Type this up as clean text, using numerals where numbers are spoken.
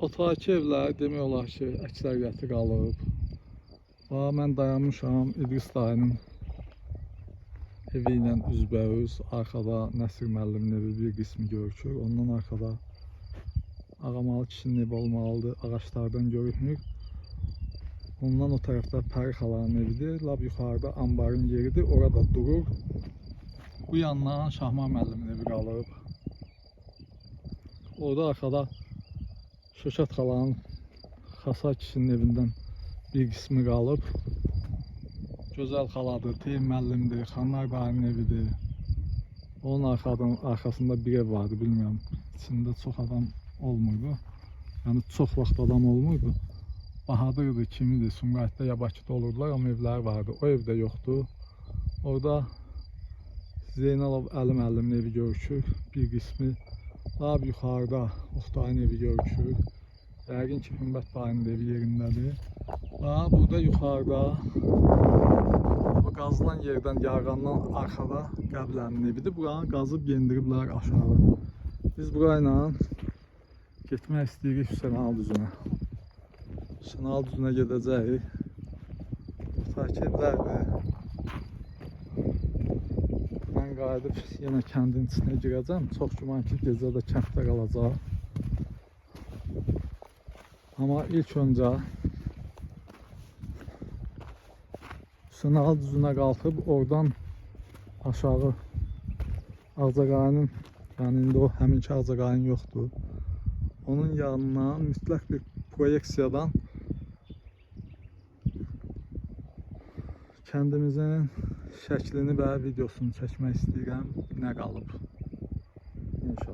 Otarki evlər demək olar ki, əksəriyyəti qalıb. Mən dayanmışam İdris dayının evi ilə üzbəüz. Arxada Nəsir müəllimin evi bir qismi görükür. Ondan arxada Ağamalı kişinin evi olmalıdır. Ağaçlardan görünür. Ondan o tərəfdə Pəri xalanın evidir. Lab yuxarıda ambarın yeridir. Orada durur. Bu yandan Şahmar müəllimin evi qalıb. Orada arxada Şökət xalanın Xasar kişinin evindən bir qismi qalıb. Gözəl xaladır, Teym müəllimdir, Xanlar dayının evidir. Onun arxasında bir ev vardı, bilmirəm. İçində çox adam olmurdu. Yəni çox vaxt adam olmurdu. Bahadırdı, kimidir, Sumqayıtda ya Bakıda olurdular, amma evləri vardı. O evdə yoxdur. Orada Zeynalov Əli müəllimin evi görükür. Bir qismi lab yuxarıda Oxtayın evi görükür. Yəqin ki, Hümbət dayının evi yerindədir. Burada yuxarıda bu qazılan yerdən, yarğandan arxada Qəblənin evidir. Buranı qazıb yendiriblər aşağı. Biz burayla getmək istəyirik Hüseynali düzünə. Hüseynali düzünə gedəcəyik. Otarki evlərdir. Mən qayıdıb yenə kəndin içinə girəcəm. Çox güman ki, gecə də kənddə qalacaq. Amma ilk öncə Hüseynali düzünə qalxıb oradan aşağı Ağcaqayının, yəni indi o həminki Ağcaqayın yoxdur. Onun yanından mütləq bir proyeksiyadan kəndimizin şəklini və videosunu çəkmək istəyirəm. Nə qalıb? İnşallah.